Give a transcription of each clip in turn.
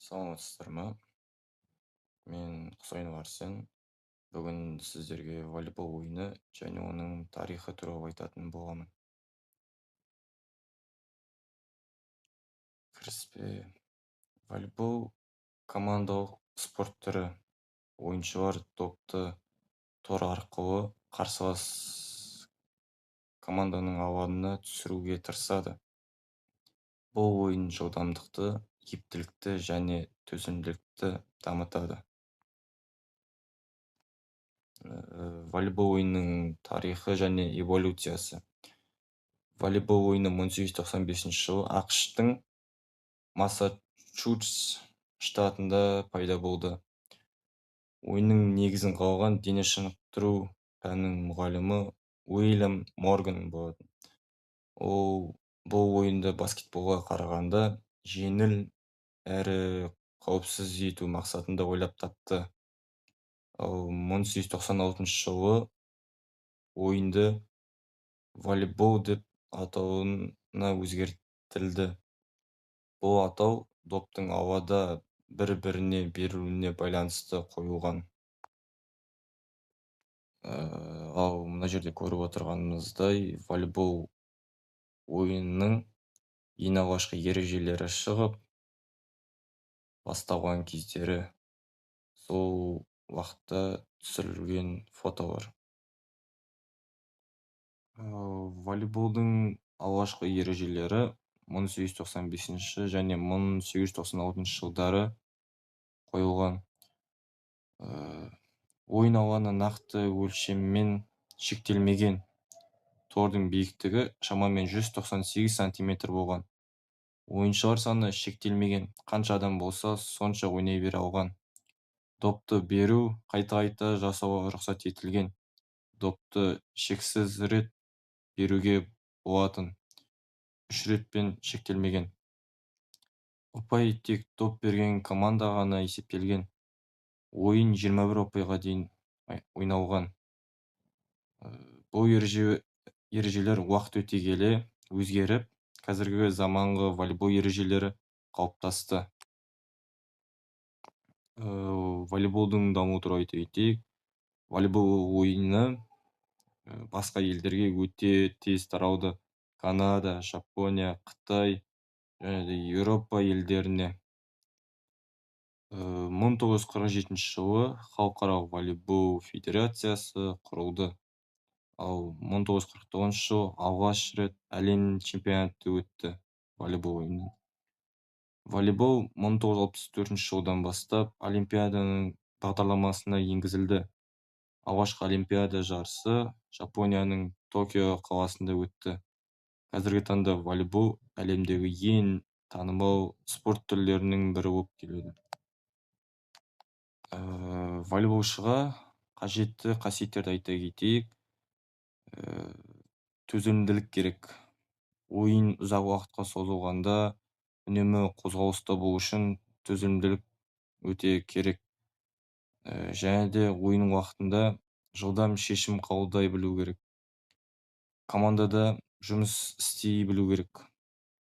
саламатсыздар ма? Мен Құсайынов Арсен. Бүгін сіздерге волейбол ойыны және оның тарихы туралы айтатын боламын. Кіріспе. Волейбол командалық спорт түрі. Ойыншылар допты тор арқылы қарсылас команданың алаңына түсіруге тырысады. Бұл ойын жылдамдықты, ептілікті және төзімділікті дамытады. Волейбол ойынының тарихы және эволюциясы. Волейбол ойыны 1895 жылы ақш-тың Массачусетс штатында пайда болды. Ойынның негізін қалаған дене шынықтыру пәнінің мұғалімі Уильям Морган болатын. Ол бұл ойынды баскетболға қарағанда жеңіл әрі қауіпсіз ету мақсатында ойлап тапты. Ал 1896 жылы ойынды волейбол деп атауына өзгертілді. Бұл атау доптың ауада бір-біріне берілуіне байланысты қойылған. Ал мына жерде көріп отырғанымыздай, волейбол ойынның ең алғашқы ережелері шығып, басталған кездері сол уақытта түсірілген фотолар. Волейболдың алғашқы ережелері 1895 және 1896 жылдары қойылған. Ойын алаңы нақты өлшеммен шектелмеген. Тордың биіктігі шамамен 198 сантиметр болған. Ойыншылар саны шектелмеген. Қанша адам болса, сонша ойнай бере алған. Допты беру қайта-қайта жасауға рұқсат етілген. Допты шексіз рет беруге болатын. 3 ретпен шектелмеген. Ұпай тек доп берген команда ғана есептелген. Ойын 21 ұпайға дейін ойналған. Бұл ережелер уақыт өте келе өзгеріп, қазіргі заманғы волейбол ережелері қалыптасты. Волейболдың дамуы туралы айта кетейік. Волейбол ойыны басқа елдерге өте тез таралды. Канада, Жапония, Қытай және Еуропа елдеріне. 1947 жылы Халықаралық волейбол федерациясы құрылды. Ал 1949 жылы алғаш рет әлем чемпионаты өтті волейбол ойыны. Волейбол 1964 жылдан бастап Олимпиаданың бағдарламасына енгізілді. Алғашқы Олимпиада жарысы Жапонияның Токио қаласында өтті. Қазіргі таңда волейбол әлемдегі ең танымал спорт түрлерінің бірі болып келеді. Волейболшыға қажетті қасиеттерді айта кетейік. Төзімділік керек. Ойын ұзақ уақытқа созылғанда үнемі қозғалыста болу үшін төзімділік өте керек. Және де ойын уақытында жылдам шешім қабылдай білу керек. Командада жұмыс істей білу керек.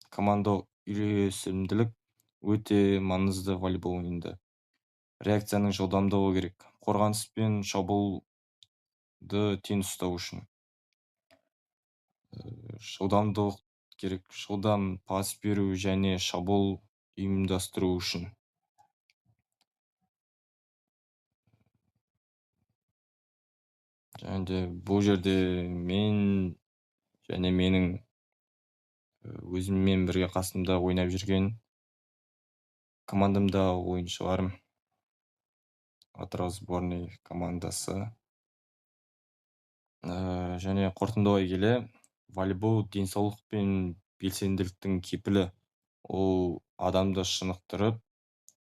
Командалық үйлесімділік өте маңызды волейбол ойынында. Реакцияның жылдамдығы керек. Қорғаныс пен шабуылды тең ұстау үшін. Жылдамдық керек. Жылдам пас беру және шабуыл ұйымдастыру үшін. Және де бұл жерде мен және менің өзіммен бірге қасымда ойнап жүрген командамда ойыншыларым, Атырау сборной командасы. Және қорытындылай келе, волейбол денсаулық пен белсенділіктің кепілі. Ол адамды шынықтырып,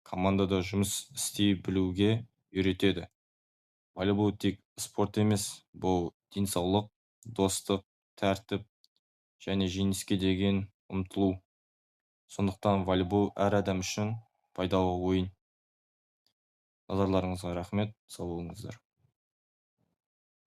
командада жұмыс істей білуге үйретеді. Волейбол тек спорт емес, бұл денсаулық, достық, тәртіп және жеңіске деген ұмтылу. Сондықтан волейбол әр адам үшін пайдалы ойын. Назарларыңызға рахмет, сау болыңыздар.